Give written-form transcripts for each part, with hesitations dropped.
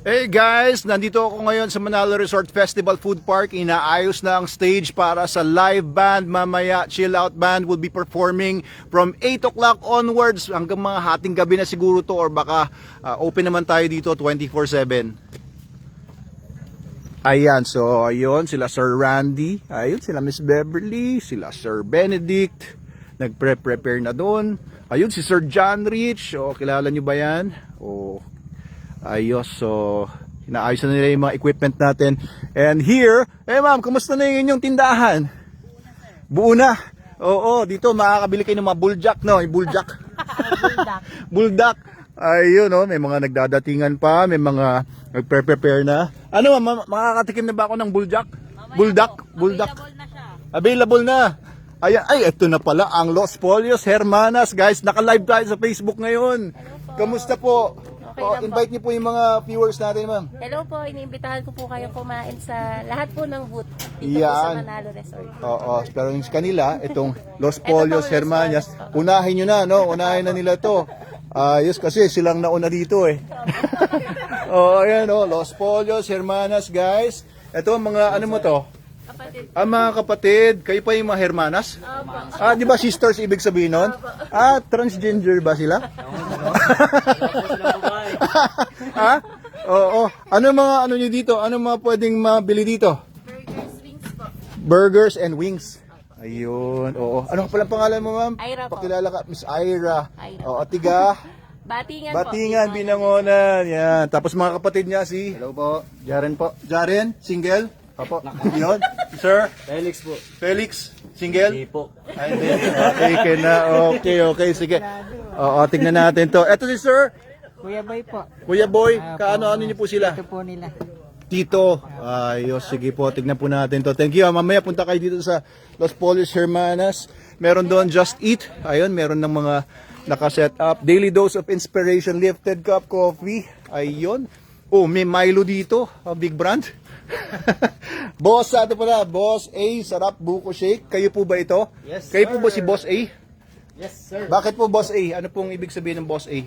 Hey guys, nandito ako ngayon sa Manalo Resort Festival Food Park. Inaayos na ang stage para sa live band. Mamaya, Chill Out Band will be performing from 8 o'clock onwards hanggang mga hating gabi na siguro to, or baka open naman tayo dito 24/7. Ayan, so ayun, sila Sir Randy, ayun sila Miss Beverly, sila Sir Benedict, nagpre-prepare na doon. Ayun si Sir John Rich, kilala nyo ba yan? Ayos, so inaayos na nila yung mga equipment natin. And here, ma'am, kumusta na yung inyong tindahan? Buo na. Oo, dito makakabili kayo ng mga buljak, no? Yung buljak. Buldak. Ayun, no? May mga nagdadatingan pa, may mga nagpe-prepare na. Ano, ma'am, makakatikim na ba ako ng buljak? Buldak. Available na siya. Available na. Ayan, ay, ito na pala ang Los Polios Hermanas, guys. Naka-live tayo sa Facebook ngayon. Kamusta po? Okay Invite niyo po yung mga viewers natin, ma'am. Hello po, iniimbitahan ko po kayong kumain sa lahat po ng booth dito po Yan. sa Manalo Resort. Oo, pero yung kanila, itong Los Polios Hermanas, unahin nyo na, no? Unahin na nila to. Ayos kasi silang nauna dito eh. Oo, ayan, oh, Los Polios Hermanas, guys. Ito mga, ano mo to? Kapatid. Mga kapatid, kayo pa yung mga hermanas? Di ba sisters ibig sabihin nun? Transgender ba sila? Ha? Oo. Ano mga ano niyo dito? Ano mga pwedeng mabili dito? Burgers, wings po. Burgers and wings. Ayun. Oo. Ano pala pangalan mo, ma'am? Ira po. Pakilala ka, Miss Ira. Ira. Oo, tiga Batingan, Batingan, po. Binangonan. Yan. Tapos mga kapatid niya si Hello po, Jaren po. Jaren, single. Opo. Yun. Sir, Felix po. Felix, single. Hindi po. Ay, hindi. Okay na. Okay, sige. Oo, tingnan natin to. Ito si Sir. Kuya Boy po. Kuya Boy, kaano-ano niyo po sila? Ito po nila. Tito. Ayos, sige po, tignan po natin to. Thank you. Mamaya punta kayo dito sa Los Polios Hermanas. Meron doon Just Eat. Ayun, meron ng mga nakaset up. Daily Dose of Inspiration, Lifted Cup Coffee. Ayun. Oh, may Milo dito. Big brand. Boss, ano pala? Boss A, Sarap Buko Shake. Kayo po ba ito? Yes, Kayo po sir. ba si Boss A? Yes, sir. Bakit po Boss A? Ano pong ibig sabihin ng Boss A?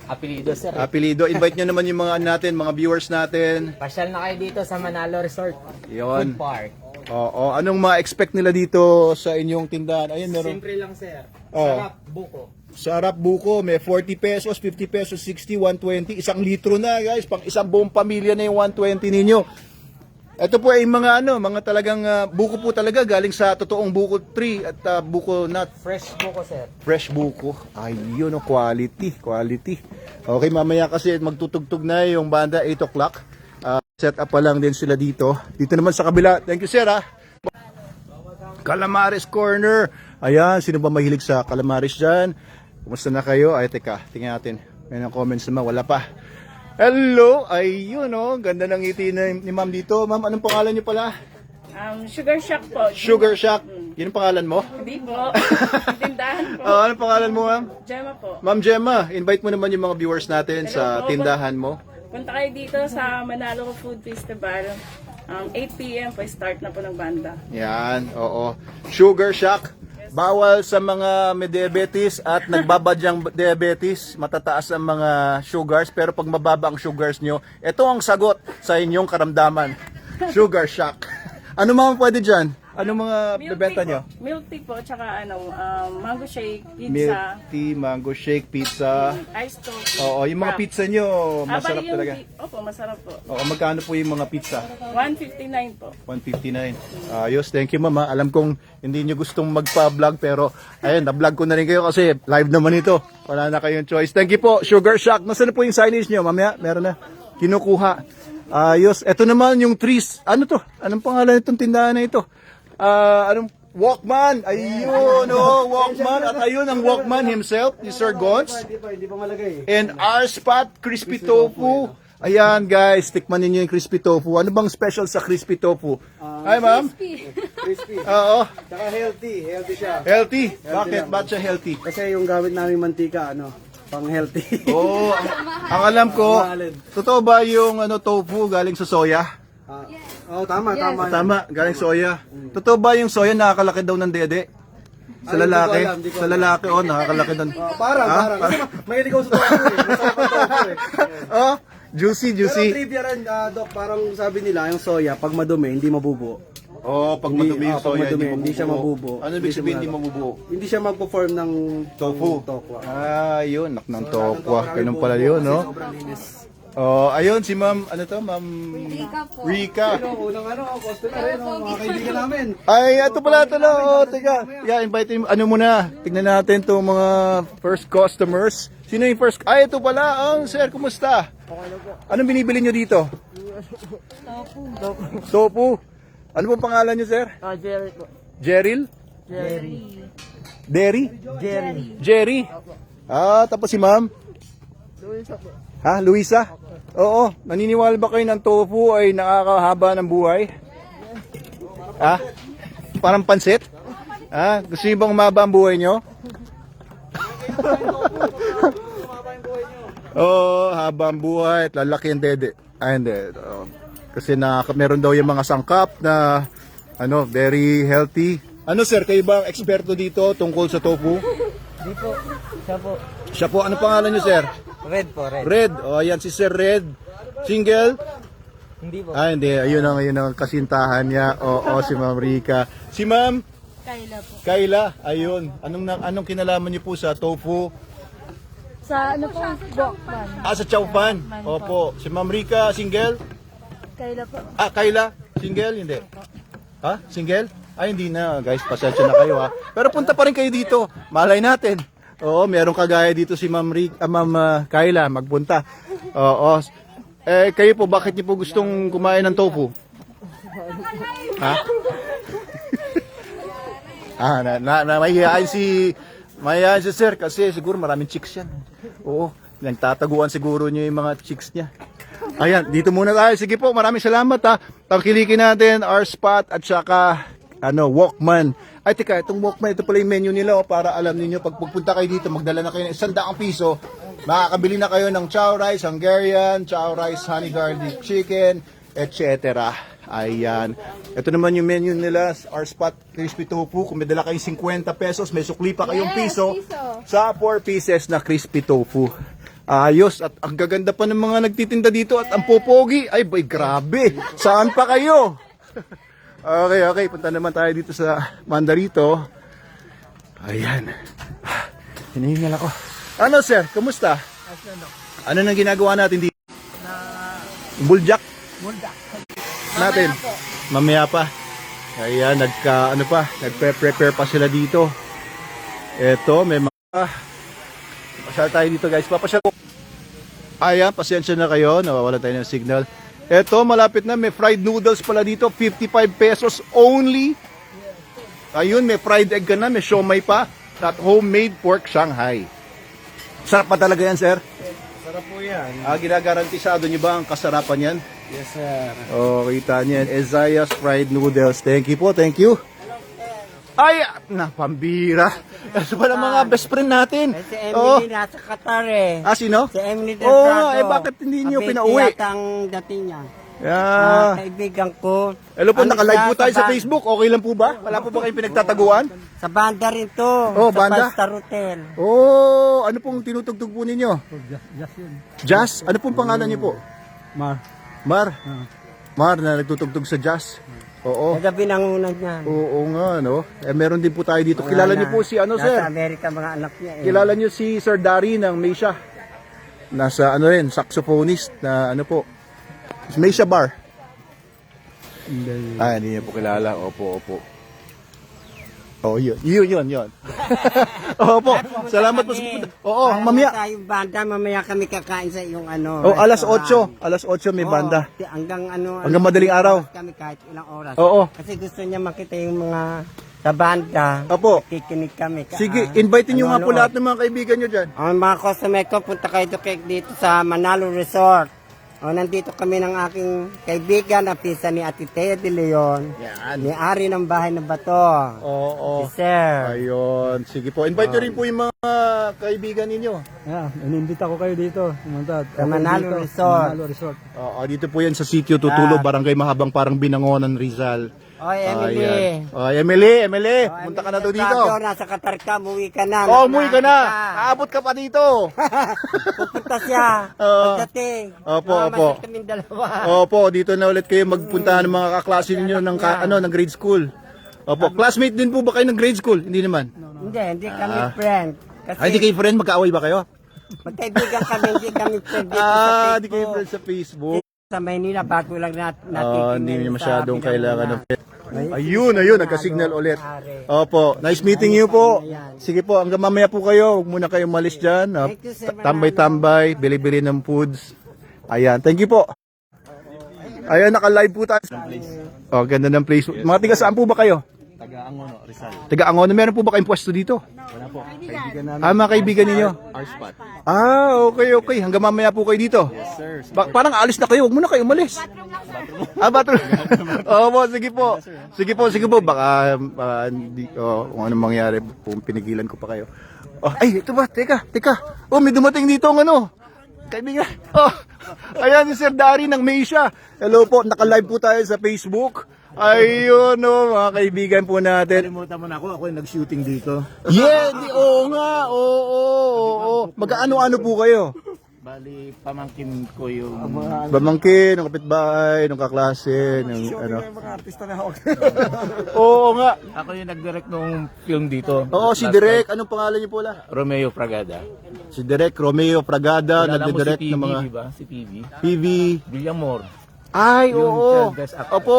Apelido, sir. Apelido. Invite nyo naman yung mga natin, mga viewers natin. Pasyal na kayo dito sa Manalo Resort Yun. Food Park. Oo. Anong ma-expect nila dito sa inyong tindahan? Ayun, meron. Simple lang, sir. Oh. Sarap, buko. Sarap buko, may 40 pesos, 50 pesos, 60, 120. Isang litro na, guys. Pang isang buong pamilya na yung 120 ninyo. Ito po ay mga mga talagang buko po talaga galing sa totoong buko tree at buko nut. Fresh buko, sir. Fresh buko. Ayun, quality. Okay, mamaya kasi magtutugtog na yung banda 8 o'clock. Set up pa lang din sila dito. Dito naman sa kabila. Thank you, sir, ha. Calamares Corner. Ayan, sino ba mahilig sa calamares dyan? Kumusta na kayo? Ay, teka, tingnan natin. May mga comments naman, wala pa. Hello! Ayun, oh. Ganda ng ngiti ni ma'am dito. Ma'am, anong pangalan niyo pala? Sugar Shack po. Sugar Shack. Yun ang pangalan mo? Hindi po. Tindahan po. Anong pangalan mo, ma'am? Gemma po. Ma'am Gemma, invite mo naman yung mga viewers natin sa Hello po. tindahan mo. Punta kayo dito sa Manalo Food Festival. 8 p.m. po start na po ng banda. Yan, oo. Sugar Shack. Bawal sa mga may diabetes at nagbabadyang diabetes, matataas ang mga sugars, pero pag mababa ang sugars nyo, ito ang sagot sa inyong karamdaman. Sugar Shack. Ano mga pwede dyan? Anong mga bebenta nyo? Milk tea po, tsaka mango shake, Milk pizza, tea, mango shake, pizza. ice toast. Oo, yung mga pizza nyo, masarap talaga. Opo, masarap po. Oo, magkano po yung mga pizza? 159 po. 159. Ayos, thank you mama. Alam kong hindi nyo gustong magpa-vlog pero ayun, na-vlog ko na rin kayo kasi live naman ito. Wala na kayong choice. Thank you po, Sugar Shack. Nasaan na po yung signage nyo? Mamaya, meron na. Kinukuha. Ayos. Ito naman yung trees. Ano to? Anong pangalan itong tindahan na ito? Anong Walkman. Ayun, Walkman. At ayun ang Walkman himself, ni Sir Gons. Hindi pa malagay. And our spot, crispy tofu. Ayan guys, tikman ninyo yung crispy tofu. Ano bang special sa crispy tofu? Hi ma'am. Crispy. Oo. Tsaka healthy. Healthy siya. Healthy. Bakit? Bakit siya healthy? Kasi yung gamit namin mantika, pang healthy. Oo. Ang alam ko, totoo ba yung tofu galing sa soya? Tama. Tama, galing soya. Totoo ba yung soya nakakalaki daw ng dede? Sa lalaki? Sa lalaki, nakakalalaki doon. Parang. Kasi mahilig ako sa tofu eh. Masarap ang tofu eh. Oh, Juicy, Pero juicy. trivia rin, Doc, parang sabi nila, yung soya, pag madumi, hindi mabubuo. Oh, pag Hindi- madumi yung pag soya, madumi, hindi siya mabubuo. Ano ibig sabihin hindi mabubuo? Hindi siya magpo-form ng Tofu. tokwa. Ah, yun, nak ng tokwa. Ganun pala yun, no? Sobrang linis. Oh, ayun si Ma'am, ano to, Ma'am Rika. Pero unang customer rin, mga kaibigan namin. Ay, ito pala ito lang. Oh, teka. Yeah, invite him. Ano muna? Tignan natin to mga first customers. Sino yung first? Ay, ito pala. Oh, sir, kumusta? Anong binibili nyo dito? Tofu. Ano pong pangalan nyo, sir? Jerry po. Jeril? Jerry. Derry? Jerry. Jerry? Ah, tapos si Ma'am? Luisa po. Ha, Luisa? Oo. Naniniwala ba kayo ng tofu ay nakakahaba ng buhay? Ha? Parang pansit? Ha? Gusto niyo bang umaba ang buhay nyo? Oo, haba ang buhay at lalaki ang dede. Ay, hindi. Kasi meron daw yung mga sangkap na very healthy. Ano sir, kayo ba ang eksperto dito tungkol sa tofu? Di po. Siya po. Siya po, ano pangalan niyo sir? Red po, red. Red. O, ayan si Sir Red. Single? Hindi po. Ah, hindi. Ayun ang kasintahan niya. Oo, si Ma'am Rika. Si Ma'am? Kayla po. Kayla. Ayun. Anong kinalaman niyo po sa tofu? Sa ano po? Bokban. Ah, sa Chowpan. Opo. Si Ma'am Rika, single? Kayla po. Ah, Kayla? Single? Hindi. Ha? Single? Ay, hindi na. Guys, pasensya na kayo ha. Pero punta pa rin kayo dito. Malay natin. Oo, meron kagaya dito si Ma'am Kayla. Magpunta. Oo. Kayo po, bakit niyo po gustong kumain ng tofu? Ha? Mahihayin si sir kasi siguro maraming chicks yan. Oo, nagtataguan siguro niyo yung mga chicks niya. Ayan, dito muna tayo. Sige po, maraming salamat ha. Tangkilikin natin, R-Spot at saka Walkman. Ay, teka, itong Walkman, ito pala yung menu nila para alam niyo pag pupunta kayo dito, magdala na kayo ng 100 piso. Makakabili na kayo ng chow rice Hungarian, chow rice honey garlic chicken, etc. Ayan. Ito naman yung menu nila, R-Spot crispy tofu. Kung may dala kayong 50 pesos, may sukli pa kayong piso sa 4 pieces na crispy tofu. Ayos. At ang gaganda pa ng mga nagtitinda dito at ang popogi. Ay, bay, grabe. Saan pa kayo? Okay. Punta naman tayo dito sa Mandarito. Ayan. Hinihingal ako. Ano, sir? Kumusta? Ano nang ginagawa natin dito? Buljak? Natin. Mamaya pa. Ayan, nagpe-prepare pa sila dito. Eto, may mga pasyal tayo dito guys. Papasyal ko. Ayan, pasensya na kayo. Nawawala tayo ng signal. Eto, malapit na. May fried noodles pala dito. 55 pesos only. Ayun, may fried egg ka na. May siomay pa. At homemade pork Shanghai. Sarap pa talaga yan, sir? Sarap po yan. Ginagarantisado niyo ba ang kasarapan yan? Yes, sir. Oh, kita niyan. Ezayas fried noodles. Thank you po, thank you. Ay, pambira. Ito pala mga best friend natin. Si Emily nasa Qatar eh. Ah, sino? Si Emily Del Oo, Prado. bakit hindi niyo Mabait pinauwi? yata ang dating niya. Yeah. Kaibigan ko. Hello po, Ano naka-live siya, po tayo sa ban- Facebook. Okay lang po ba? Wala po ba kayong pinagtataguan? Sa banda rin to. Oh, sa banda? Five Star Hotel. Oh, ano pong tinutugtog po ninyo? Jazz? Ano pong pangalan niyo po? Mar? Mar na nagtutugtog sa jazz? Oo. Kagabi nangunan niya. Oo nga, no? Meron din po tayo dito. Kilala niyo po si Nasa sir? Amerika mga anak niya eh. Kilala niyo si Sir Dari ng Meisha? Nasa saxophonist na po. Meisha Bar. Hindi niya po kilala. Opo. Oh, yun. Opo. Salamat po sa pupunta. Oo, mamaya. Tayong banda, mamaya kami kakain sa iyong Oh, alas 8. Alas 8 may banda. Hanggang Hanggang madaling araw. Kami kahit ilang oras. Oo. Kasi gusto niya makita yung mga sa banda. Opo. Kikinig kami. Sige, invite niyo nga po lahat ng mga kaibigan niyo diyan. Ang mga customer ko, punta kayo dito sa Manalo Resort. Nandito kami ng aking kaibigan, na pisa ni Ate Thea de Leon. Yan. May-ari ng bahay ng bato. Oo. Si Sir. Ayun. Sige po. Invite niyo rin po yung mga kaibigan ninyo. Yeah, inimbita ko kayo dito. Pumunta. Sa Manalo Resort. Manalo Resort. Dito po yan sa Sitio Tutulo, Barangay Mahabang, parang Binangonan, Rizal. Oy, Emily. Ayan. Oh, Emily, punta ka na daw dito. Fabio, nasa Qatar ka, umuwi ka na. Oh, umuwi ka na. Nakakita. Aabot ka pa dito. Pupunta siya. Oo. Pagdating. Opo, Mamamasal opo. kaming dalawa. Opo, dito na ulit kayo magpuntahan ng mga kaklase ninyo ng ng grade school. Opo, classmate din po ba kayo ng grade school? Hindi naman. Hindi kami friend. Kasi Ay, di kayo friend, magkaaway ba kayo? magkaibigan kami, hindi kami friend dito sa Di kayo Facebook. friend sa Facebook. Sa Maynila, bago lang natin Hindi niyo masyadong kailangan ng Ayun, nagka-signal ulit. Opo, nice meeting you po. Sige po, hanggang mamaya po kayo. Huwag muna kayong malis dyan. Thank you, sir. Tambay-tambay, bili-bili ng foods. Ayan, thank you po. Ayan, naka-live po tayo. Oh, ganda ng place. Mga tiga saan po ba kayo? Taga-Angono, Rizal. Taga-Angono, meron po ba kayong pwesto dito? Wala po. Kaibigan namin. Mga kaibigan ninyo? R-Spot. Okay. Hanggang mamaya po kayo dito. Yes, sir. Parang alis na kayo, huwag muna kayo umalis. Bathroom. Sige po. Baka hindi, kung anong mangyari, kung pinigilan ko pa kayo. Ay, ito ba? Teka. May dumating dito ng kaibigan. Ayan si Sir Dari ng Meisha. Hello po, naka-live po tayo sa Facebook. Ayun, mga kaibigan po natin. Kalimutan mo na ako yung nag-shooting dito. Oo nga. Oo. Mag-ano-ano po kayo? Bali, pamangkin ko yung... Bamangkin, ng kapitbahay, ng kaklase, ng ano. mga artista na ako. Oo nga. Ako yung nag-direct ng film dito. Oo, si Direk. Anong pangalan niyo po la? Romeo Pragada. Si Direk Romeo Pragada, Kilala mo si nagdi-direct PV, ng mga di ba? Si PV. PV. Villamor. Ay, Yung oo. best actor. Opo.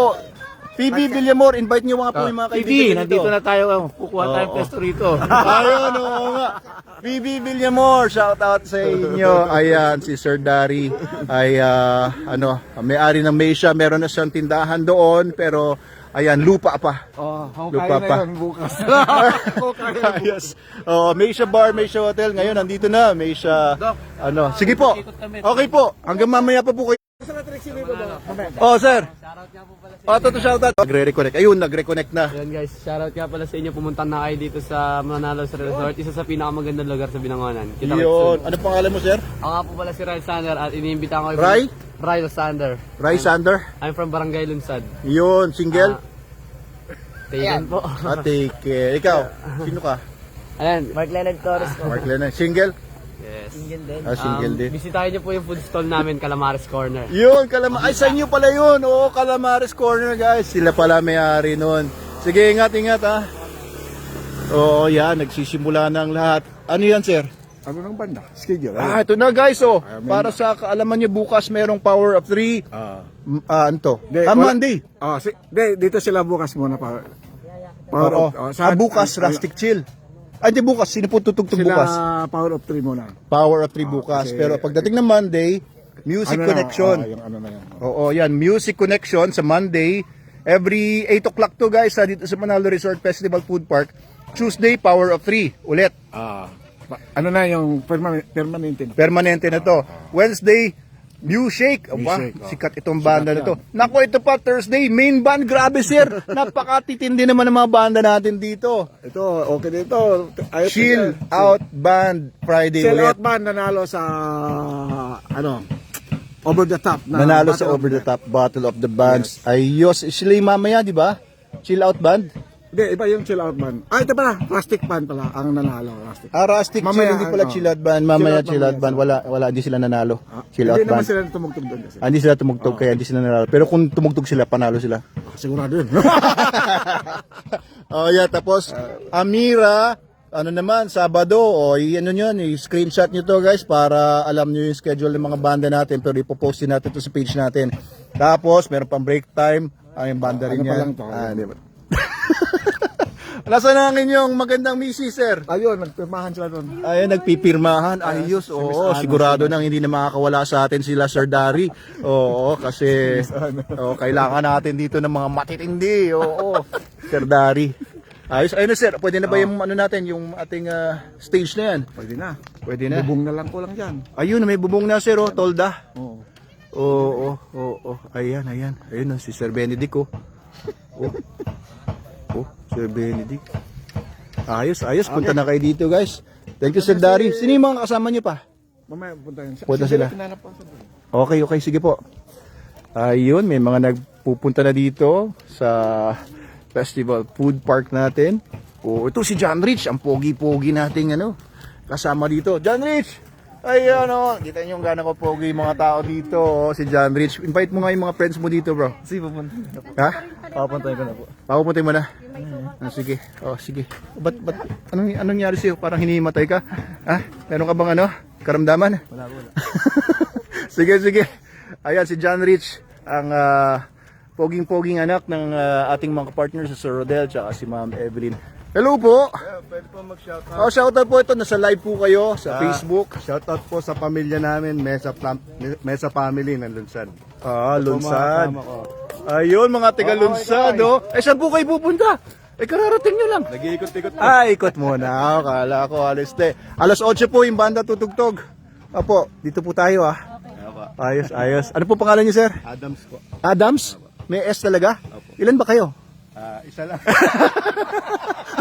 PV Villamor, invite niyo mga po yung mga PV, kaibigan nandito na tayo. Kukuha tayong Oo. pesto rito. Ayun, oo nga. PV Villamor, shout out sa inyo. Ayan, si Sir Dari ay may-ari ng Meisha. Meron na siyang tindahan doon, pero ayan, lupa pa. Lupa pa. bukas. Ayos. Meisha Bar, Meisha Hotel. Ngayon, nandito na. Meisha, Sige po. Okay po. Hanggang mamaya pa po kayo. Sir. Shoutout. Nagre-reconnect. Ayun, nagre-reconnect na. Ayan guys, shoutout nga pala sa inyo. Pumunta na kayo dito sa Manalo Resort. Isa sa pinakamagandang lugar sa Binangonan. Kita Yun. Ano pangalan mo, sir? Ako nga po pala si Ryle Sander at iniimbita ko Ryle Sander. Rai Sander. I'm from Barangay Lunsad. Yun, single. Taken po. Take care. Ikaw, sino ka? Ayan, Mark Leonard Torres po. Mark Lennon. Single? yes. Single din. Bisitahin niyo po yung food stall namin, Calamares Corner. Yun, Ay, sa inyo pala yun. Oo, Calamares Corner, guys. Sila pala may-ari nun. Sige, ingat ha. Oo, yan. Nagsisimula ng lahat. Ano yan, sir? Ano ng banda? Schedule. Ito na, guys. Para sa kaalaman nyo, bukas merong Power of 3. Ano to? Monday. Dito sila bukas muna pa. Oo. Bukas, Rustic Chill. Ay, di bukas. Sino po tutugtog bukas? Power of 3 muna. Power of 3 bukas. kasi- Pero pagdating ng Monday, Music Connection. Yung ano na yan. Oo, yan. Music Connection sa Monday. Every 8 o'clock to, guys, dito sa Manalo Resort Festival Food Park. Tuesday, Power of 3. Ulit. Ano na yung permanente na. Permanente na to. Wednesday, Music. Aba, Music, sikat itong banda na to. Naku, ito pa, Thursday, main band. Grabe, sir. Napakatitindi naman ng mga banda natin dito. Ito, okay dito. Chill Out Band Friday Chill ulit. Out Band nanalo sa Over the Top. Nanalo sa Battle of Over the Top Battle of the Bands. Ayos. Sila yung mamaya, di ba? Chill Out Band. Hindi, iba yung Chill Out Band. Ito pala, Plastic Band pala ang nanalo. Plastic. Rustic Mamaya, Chill, hindi pala Chill Out Band. Mamaya Chill Out Band. mamaya. Wala, hindi sila nanalo. Chill Out Hindi naman Band. sila tumugtog doon kasi. Hindi sila tumugtog, kaya hindi sila nanalo. Pero kung tumugtog sila, panalo sila. Sigurado yun. Tapos, Amira, Sabado, ano yun, i-screenshot nyo to, guys, para alam nyo yung schedule ng mga banda natin, pero ipopost din natin to sa page natin. Tapos, meron pang break time, yung banda rin Ano pa yan. lang to? Di ba? Nasaan ang inyong magandang misis, sir? Ayun, nagpirmahan sila doon. Ayun, nagpipirmahan. Ayos, oo. Sigurado nang hindi na makakawala sa atin sila, Sir Dari. Oo, kasi kailangan natin dito ng mga matitindi. Oo, Sir Dari. Ayos. Ayun na, sir. Pwede na ba yung natin, yung ating stage na yan? Pwede na. Pwede na. Bubong na lang ko lang dyan. Ayun, may bubong na, sir. Tolda. Oo. Oo. Ayan. Ayun, si Sir Benedict, Sir Benedict. Ayos. Punta na kayo dito, guys. Thank you, Sir Dari. Sino yung mga kasama nyo pa? Mamaya punta yun. Punta sila. Pinanap ko sa doon. Okay, sige po. Ayun, may mga pupunta na dito sa Festival Food Park natin. Oh, ito si John Rich, ang pogi-pogi nating kasama dito. John Rich! Ay, kita niyo yung gana ko pogi yung mga tao dito. Oh, si John Rich. Invite mo nga yung mga friends mo dito, bro. Sige, pupunta. Ha? Papuntahin ko na po. Papupuntay mo na. Sige. Oh, sige. Ba't anong nangyari sa'yo? Parang hinihimatay ka? Ha? Meron ka bang karamdaman? Wala. Sige. Ayan, si John Rich, ang poging-poging anak ng ating mga partner sa Sir Rodel tsaka si Ma'am Evelyn. Hello po! Pwede po mag-shoutout. Oh, shoutout po ito. Nasa live po kayo sa Facebook. Shoutout po sa pamilya namin, Mesa Family ng Lunsan. Lunsad. Ayun, mga taga Lunsad, oh. Saan po kayo pupunta? Kararating nyo lang. Nag-iikot-ikot po. Ikot muna. Kala ko, alas 8 po yung banda tutugtog. Opo, dito po tayo, Ayos. Ano po pangalan niyo, sir? Adams po. Adams? May S talaga? Ilan ba kayo? Isa lang.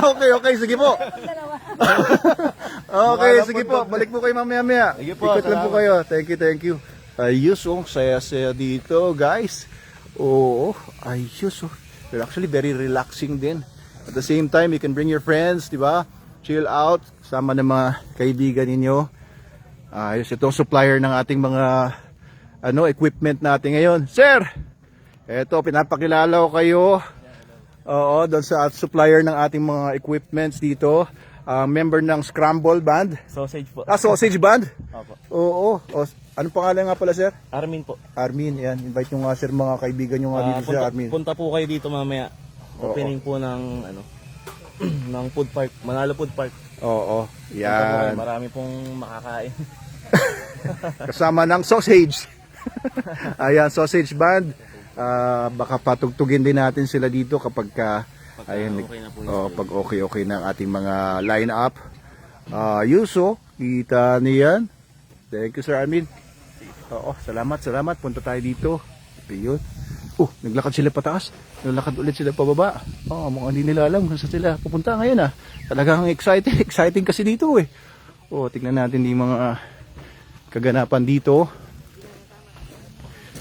Okay, sige po. Okay, sige po. Balik po kayo mamaya-maya. Sige po, Ikot lang po kayo. Thank you. Ayos, saya-saya dito, guys. Oo, ayos, They're actually very relaxing din. At the same time, you can bring your friends, di ba? Chill out, sama ng mga kaibigan ninyo. Ayos, itong supplier ng ating mga equipment natin ngayon. Sir! Eto, pinapakilala ko kayo. Oo, doon sa supplier ng ating mga equipments dito. Member ng Scramble Band. Sausage po. Sausage Band? Opo. Oo. Anong pangalan nga pala, sir? Armin po. Armin, yan. Invite nyo nga, sir, mga kaibigan nyo nga dito si Armin. Punta po kayo dito mamaya. Opening po ng ng food park, Manalo Food Park. Oo, Punta po kayo, yan. marami pong makakain. Kasama ng sausage. Ayan, Sausage Band. Baka patugtugin din natin sila dito kapag okay na po yun. pag okay na ang ating mga line-up. Yuso, kita niyan. Thank you, Sir Armin. Oo, salamat. Punta tayo dito. Ayun. Naglakad sila pataas. Naglakad ulit sila pababa. Mukhang hindi nila alam kung saan sila pupunta ngayon. Talagang exciting kasi dito eh. Tingnan natin yung mga kaganapan dito.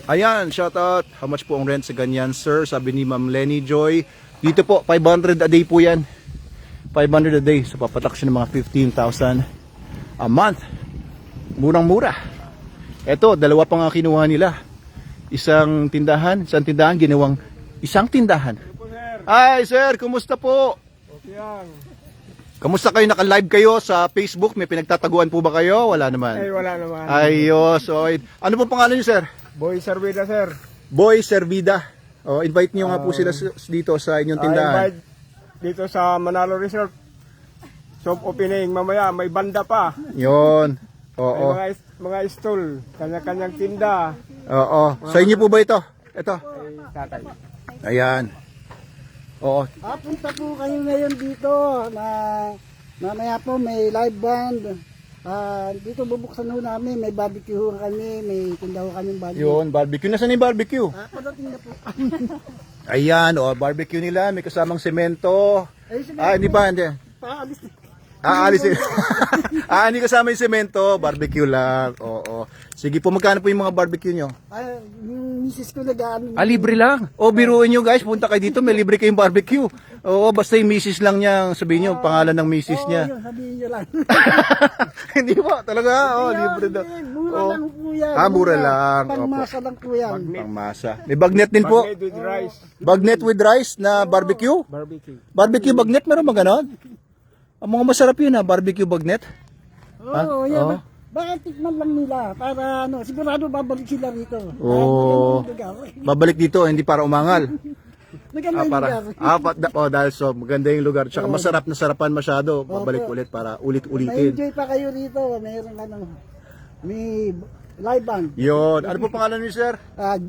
Ayan, shoutout. How much po ang rent sa ganyan, sir? Sabi ni Ma'am Lenny Joy. Dito po, 500 a day po yan. 500 a day. So papatak siya ng mga 15,000 a month. Murang-mura. Eto, dalawa pa nga kinuha nila. Isang tindahan, ginawang isang tindahan. Ay, sir, kumusta po? Okay yan. Kamusta kayo? Naka-live kayo sa Facebook? May pinagtataguan po ba kayo? Wala naman. Wala naman. Ayos. Ano po pangalan niyo, sir? Boy Servida, sir. Boy Servida. Invite niyo nga po sila dito sa inyong tindahan. Invite dito sa Manalo Resort. Shop opening mamaya, may banda pa. Yun. Oo. May mga stall, kanya-kanyang tinda. Oo. Sa inyo po ba ito? Ito. Tatay. Ayan. Oo. Punta po kayo ngayon dito na mamaya po may live band. Dito bubuksan ho namin, may barbecue ho kami, may tinda ho kami barbecue. Yun, barbecue. Nasaan yung barbecue? Padating na po. Ayan, barbecue nila. May kasamang semento. Hindi pa, hindi. Paalis na. Alisin. Hindi kasama yung semento. Barbecue lang. Oo. Sige po, magkano po yung mga barbecue nyo? Yung misis ko nag-ano. Libre lang. Biruin nyo guys, punta kayo dito, may libre kayong barbecue. Oo, basta yung misis lang niya, sabihin nyo, pangalan ng misis niya. Yun, sabihin nyo lang. Hindi po, talaga. Libre daw. Mura lang po yan. Mura lang. Pangmasa lang po yan. Pangmasa. May bagnet din po. Bagnet with rice. Bagnet with rice na barbecue? Barbecue. Barbecue bagnet, meron ba ganon? Ang mga masarap yun barbecue bagnet. Oo, yan. Bakit tikman lang nila para sigurado babalik sila rito. Oo. Babalik dito, hindi para umangal. Maganda yung lugar. Dahil maganda yung lugar. Tsaka masarap na sarapan masyado. Babalik ulit para ulit-ulitin. May-enjoy pa kayo rito. Mayroon may live band. Yun. Ano po pangalan niyo, sir?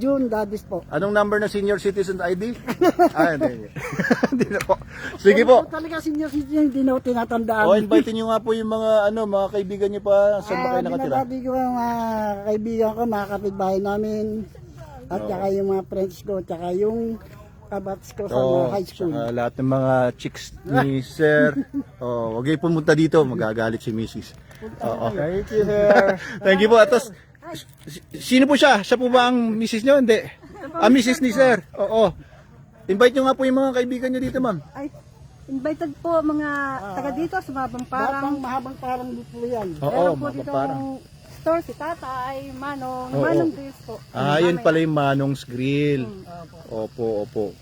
June Dadis po. Anong number na senior citizen ID? Hindi. Hindi na po. Sige po. Talaga senior citizen, hindi na ako tinatandaan. Invite niyo nga po yung mga kaibigan niyo pa. Saan ba kayo nakatira? Binabati ko ang mga kaibigan ko, mga kapitbahay namin. At saka yung mga friends ko, tsaka yung kabats ko sa mga high school. Tsaka lahat ng mga chicks ni sir. Huwag kayo pumunta dito, magagalit si Mrs. Thank you, sir. Thank you po. Atos, sino po siya? Siya po ba ang Mrs. nyo? Hindi. Mrs. ni sir. Oo. Invite nyo nga po yung mga kaibigan nyo dito, ma'am. Ay, invited po mga taga dito sa Mahabang Parang. Mahabang parang dito yan. Oo, Meron po mga dito parang. store si Tatay, Manong, Oo. Manong Grills po. Yun pala yung Manong's Grill. Opo, opo.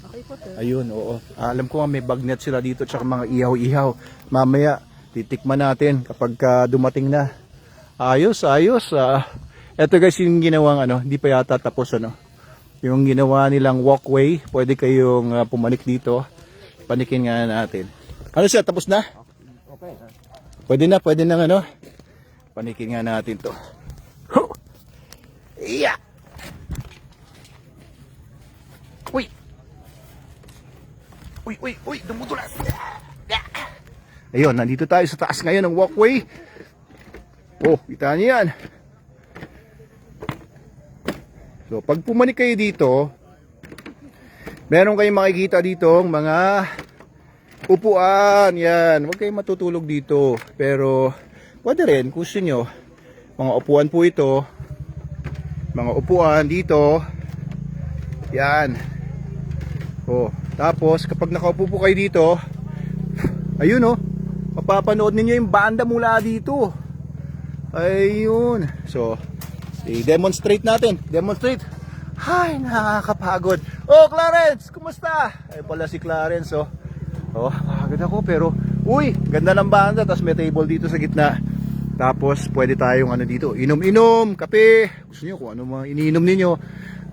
Okay po, sir. Ayun, oo. Alam ko nga may bagnet sila dito tsaka mga ihaw-ihaw. Mamaya, titikman natin kapag dumating na. Ayos, ayos. Eto guys, yung ginawang hindi pa yata tapos yung ginawa nilang walkway. Pwede kayong pumanik dito. Panikin nga natin. Ano siya, tapos na? Okay. Pwede na panikin nga natin to. Yeah! Uy! Uy, dumudulas. Ayun, nandito tayo sa taas ngayon ng walkway. Oh, kita niyo yan. So, pag pumanik kayo dito, meron kayong makikita dito mga upuan. Yan, huwag kayong matutulog dito. Pero, pwede rin, kung gusto nyo. Mga upuan po ito. Mga upuan dito. Yan. Oh, tapos kapag nakaupo po kayo dito, ayun mapapanood ninyo yung banda mula dito. Ayun. So, i-demonstrate natin. Demonstrate. Ay, nakakapagod. Oh, Clarence, kumusta? Ay pala si Clarence, oh. Oh, pagod ako pero, uy, ganda ng banda. Tapos may table dito sa gitna. Tapos, pwede tayong dito, inom-inom, kape. Gusto nyo kung ano mga iniinom ninyo.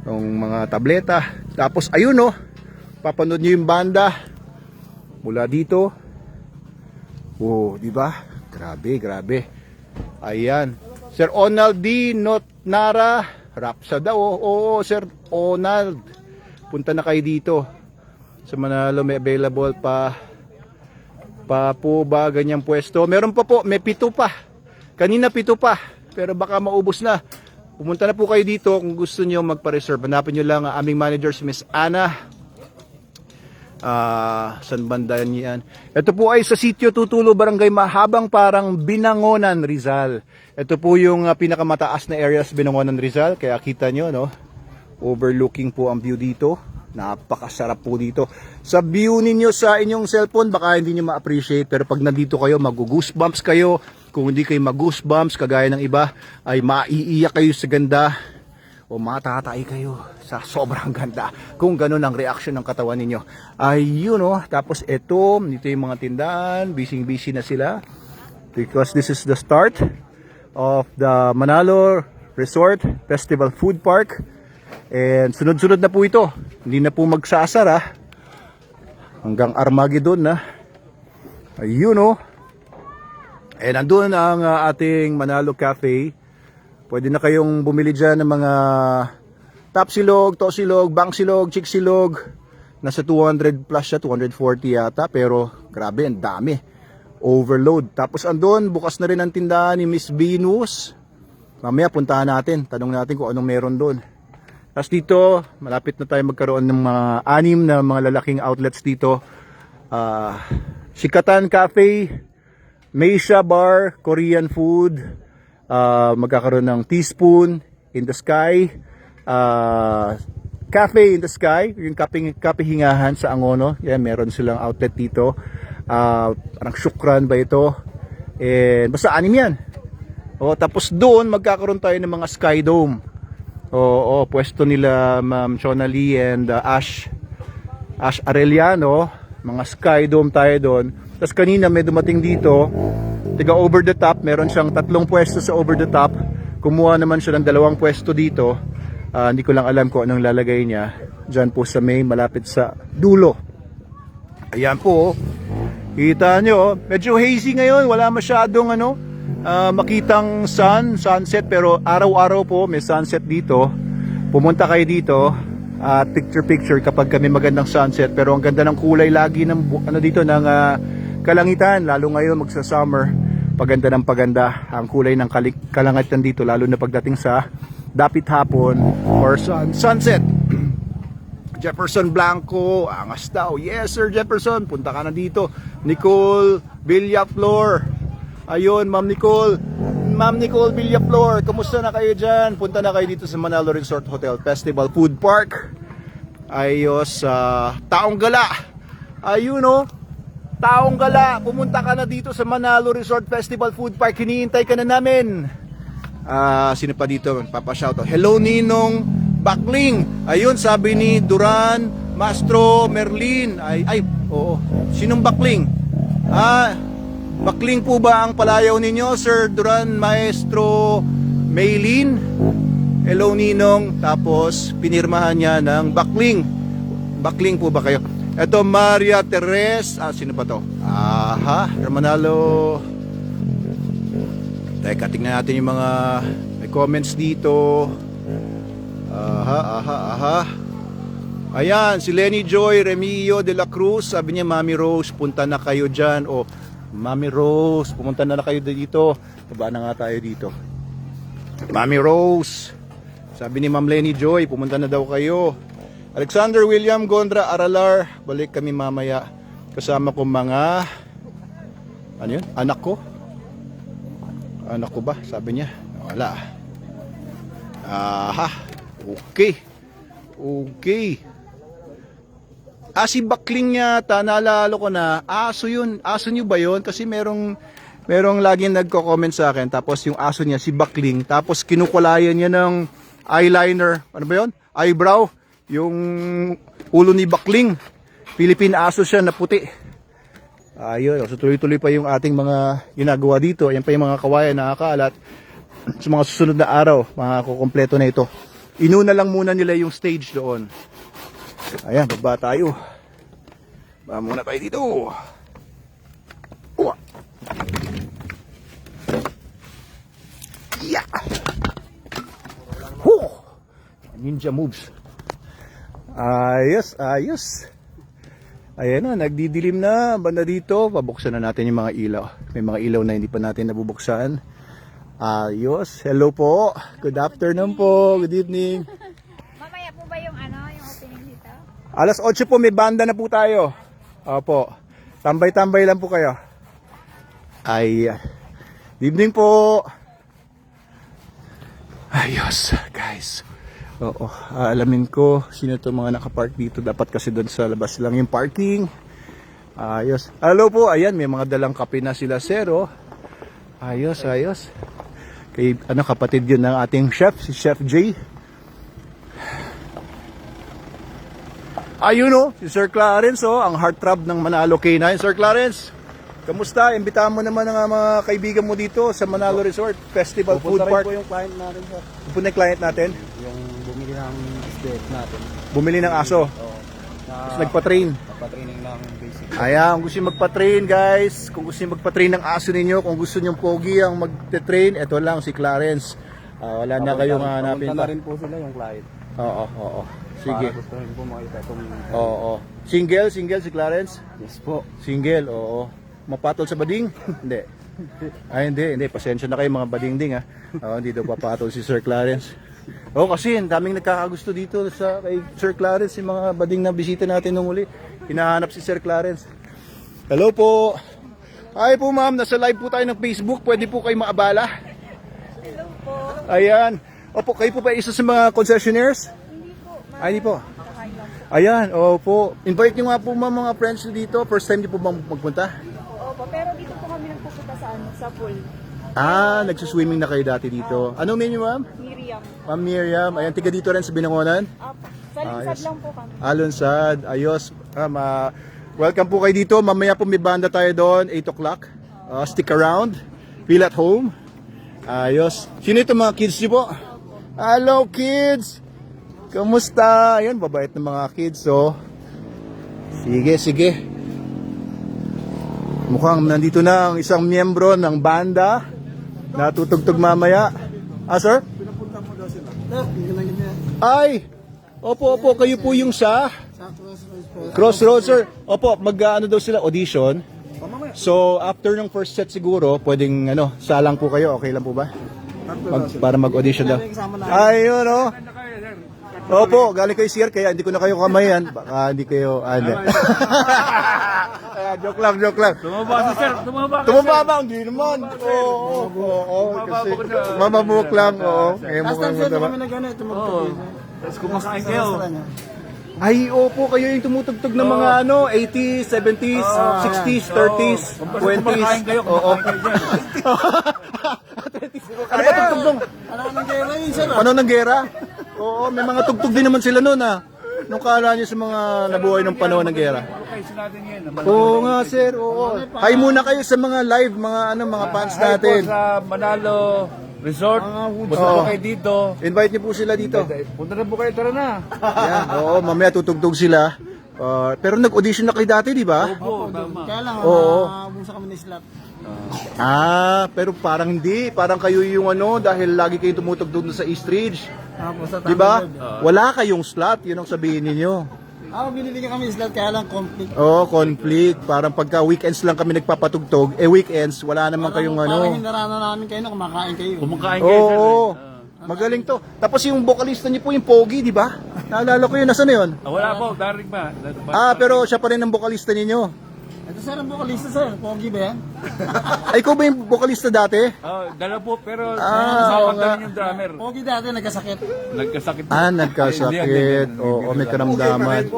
Yung mga tableta. Tapos, ayun, papanood nyo yung banda mula dito. Oh, di ba? Grabe, grabe. Ayan. Sir Onald D. Notnara Rapsa daw. Oo, Sir Onald. Punta na kayo dito. Sa Manalo may available pa po ba ganyang pwesto? Meron pa po, may 7 pa. Kanina 7 pa. Pero baka maubos na. Pumunta na po kayo dito kung gusto niyo magpa-reserve. Hanapin niyo lang ang aming manager si Miss Ana. San banda yan? Ito po ay sa Sitio Tutulo, Barangay Mahabang Parang, Binangonan, Rizal. Ito po yung pinakamataas na areas Binangonan, Rizal. Kaya kita nyo, overlooking po ang view dito. Napakasarap po dito. Sa view ninyo sa inyong cellphone, baka hindi nyo ma-appreciate. Pero pag nandito kayo, mag-goosebumps kayo. Kung hindi kayo mag-goosebumps, kagaya ng iba, ay maiiyak kayo sa ganda. O matatay kayo sa sobrang ganda kung ganun ang reaction ng katawan ninyo. Ayun tapos dito yung mga tindahan, busy na sila because this is the start of the Manalo Resort Festival Food Park, and sunod-sunod na po ito, hindi na po magsasara hanggang Armageddon na. Ayun and andun ang ating Manalo Cafe. Pwede na kayong bumili dyan ng mga tapsilog, tosilog, bangsilog, chiksilog. Nasa 200 plus siya, 240 yata. Pero grabe, ang dami. Overload. Tapos andun, bukas na rin ang tindahan ni Miss Venus. Mamaya puntahan natin. Tanong natin kung anong meron doon. Tapos dito, malapit na tayo magkaroon ng mga 6 na mga lalaking outlets dito. Sikatan Cafe, Meisha Bar, Korean Food. Magkakaroon ng Teaspoon in the Sky, Cafe in the Sky, yung kape hingahan sa Angono. Yan, meron silang outlet dito. Parang Shukran ba ito? Basta 6 yan. Tapos doon magkakaroon tayo ng mga Sky Dome. Pwesto nila Ma'am Chona Lee and Ash Arellano. Mga Sky Dome tayo doon. Tapos kanina may dumating dito, tiga over the top, meron siyang 3 pwesto sa over the top. Kumuha naman siya ng 2 pwesto dito. Hindi ko lang alam kung anong lalagay niya. Diyan po sa may malapit sa dulo. Ayan po. Kita nyo, medyo hazy ngayon. Wala masyadong makitang sunset. Pero araw-araw po may sunset dito. Pumunta kayo dito at picture kapag kami magandang sunset. Pero ang ganda ng kulay lagi ng dito ng kalangitan, lalo ngayon magsa-summer, paganda ng paganda ang kulay ng kalangitan dito, lalo na pagdating sa dapit hapon or sunset. Jefferson Blanco, angas daw. Yes Sir Jefferson, punta ka na dito. Nicole Villaflor, ayun Ma'am Nicole. Ma'am Nicole Villaflor, kumusta na kayo dyan? Punta na kayo dito sa Manalo Resort Hotel Festival Food Park. Ayos, Taong Gala. Ayun o, Taong Gala, pumunta ka na dito sa Manalo Resort Festival Food Park. Hinihintay ka na namin. Sino pa dito? Papashoutout. Hello Ninong Bakling. Ayun, sabi ni Duran Mastro Merlin. Oo. Sinong Bakling? Bakling po ba ang palayaw ninyo, Sir Duran Maestro Maylin? Hello Ninong. Tapos pinirmahan niya ng Bakling. Bakling po ba kayo? Ito Maria Teres. Sino pa to? Manalo. Teka, tingnan natin yung mga may comments dito. Ayan, si Lenny Joy Remillo de la Cruz. Sabi niya, Mami Rose, punta na kayo dyan. Mami Rose, pumunta na kayo dito. Baba na nga tayo dito. Mami Rose, sabi ni Ma'am Lenny Joy, pumunta na daw kayo. Alexander William Gondra Aralar, balik kami mamaya. Kasama ko mga anak ko. Anak ko ba? Sabi niya. Wala. Okay. Si Bakling yata, naalala ko na, aso yun. Aso nyo ba yun? Kasi merong laging nagko-comment sa akin. Tapos yung aso niya, si Bakling. Tapos kinukulayan niya ng eyeliner. Ano ba yun? Eyebrow. Yung ulo ni Bakling. Philippine aso siya na puti. Ayun. So tuloy-tuloy pa yung ating mga ginagawa dito. Ayan pa yung mga kawayan nakakalat. Sa mga susunod na araw, makakukompleto na ito. Inuna lang muna nila yung stage doon. Ayan, baba tayo. Baba muna tayo dito. Yeah. Ninja moves. Ayos. Ayan na, nagdidilim na. Banda dito, pabuksan na natin yung mga ilaw. May mga ilaw na hindi pa natin nabubuksan. Ayos. Hello po. Good afternoon po. Good evening. Mamaya po ba yung opening dito? Alas 8 po, may banda na po tayo. Opo. Tambay-tambay lang po kayo. Good evening po. Ayos, guys. Oo, alamin ko sino to mga nakapark dito. Dapat kasi doon sa labas lang yung parking. Ayos. Hello po. Ayan, may mga dalang kape na sila, Zero. Ayos. Kay kapatid yun ng ating chef, si Chef J. Ayun si Sir Clarence ang heartthrob ng Manalo K9. Sir Clarence, kamusta? Imbitahan mo naman ang mga kaibigan mo dito sa Manalo Resort Festival Food Park. Pupunta rin po yung client natin, sir. Pupunta yung client natin? Yung bumili ng steak natin. Bumili ng aso? Oo. Tapos nagpa-train? Nagpa-training lang basic. Ayan, kung gusto nyo magpa-train guys, kung gusto nyo magpa-train ng aso ninyo, kung gusto nyo pogi ang mag-train, eto lang si Clarence. Wala na kayong hanapin Pupunta pa. na rin po sila yung client. Oo. Sige. Para gusto rin po makita itong... Oo. Single si Clarence? Yes po. Single, oo. Mapatol sa bading? Hindi. Hindi. Pasensya na kayo mga bading-ding hindi daw papatol si Sir Clarence. Kasi ang daming nagkakagusto dito kay Sir Clarence, yung mga bading na bisita natin nung uli. Hinahanap si Sir Clarence. Hello po. Hi po ma'am, nasa live po tayo ng Facebook. Pwede po kayo maabala. Hello po. Ayan. Opo, kayo po ba isa sa mga concessionaires? Hindi po. Ayan, opo. Invite nyo nga po mga friends dito. First time nyo po bang magpunta? Opo, pero dito po kami nagpupunta sa pool. Nagsuswimming na kayo dati dito. Anong name nyo ma'am? Miriam. Ma'am Miriam. Ayan, tiga dito rin sa Binangonan? Opo. Sa Linsad lang po kami. Lunsad. Ayos. Welcome po kayo dito. Mamaya po may banda tayo doon, 8 o'clock. Stick around. Feel at home. Ayos. Sino ito mga kids nyo po? Hello kids! Kamusta? Ayun, babait ng mga kids, Sige. Mukhang nandito na ang isang miyembro ng banda na tutugtog mamaya. Sir? Pinapunta mo daw sila. Opo, kayo po yung sa Crossroads, sir. Opo, daw sila audition. So, after ng first set siguro, pwedeng salang po kayo. Okay lang po ba? Para mag-audition daw. Ayun, Opo, galing kayo sir, kaya hindi ko na kayo kamayan. Baka hindi kayo, Joke lang, joke lang. Tumaba si sir, tumaba ka, Tumaba ba? Hindi naman. Oo. Kasi mamabuk lang, oo. Eh, mukhang mataba. Tapos kumakain kayo. Ay, opo, kayo yung tumutugtog ng mga 80s, 70s, 60s, 30s, 20s. Oo. Ano ba tugtog dong? Ano ng gera? Oo, may mga tugtog din naman sila noon Nung kala niyo sa mga nabuhay ng panahon ng gera. Oo nga sir, oo. Hi muna kayo sa mga live, mga fans natin. Sa Manalo Resort. Basta po kayo dito. Invite niyo po sila dito. Punta na po kayo, tara na. Yan, oo, mamaya tutugtog sila. Pero nag-audition na kayo dati, di ba? Oo, tama. Kaya lang, Oo. abusa kami ng slot. Pero parang hindi. Parang kayo yung dahil lagi kayong tumutugtog sa East Ridge. Tapos sa Di ba? Wala kayong slot, yun ang sabihin ninyo. binibigyan kami ng slot, kaya lang complete. Oo, conflict. Parang pagka weekends lang kami nagpapatugtog, weekends, wala naman kayong Parang hinarana namin kayo na kumakain kayo. Kumakain kayo, sir. Oo. Magaling to. Tapos yung vocalista niyo po yung Pogi, di ba? Naalala ko yun. Nasaan na yun? Wala po, daring ba? Pero siya pa rin ang vocalista ninyo. Ito sir, ang vocalista sir. Pogi ba yan? Ay, ikaw ba yung vocalista dati? Dala po, pero oo kasama nga. yung drummer. Pogi dati, nagkasakit. Nagkasakit. Nagkasakit. Oo, may karamdaman.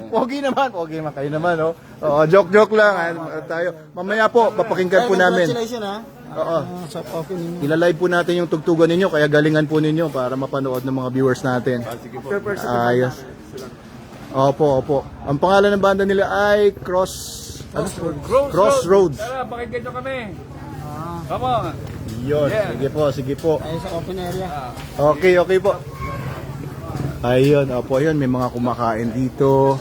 Pogi naman kayo naman, oh. Oo, joke lang. Tayo. Mamaya po, papakinggan po namin. Congratulations ha. Oo. Sa opening. Ilalive po natin yung tugtugan ninyo, kaya galingan po ninyo para mapanood ng mga viewers natin. Ayos. Opo. Ang pangalan ng banda nila ay Crossroads. Tara, pakinggan nyo kami. Come on. Yun, sige po. Tayo sa open area. Okay po. Ayun, ayun, may mga kumakain dito.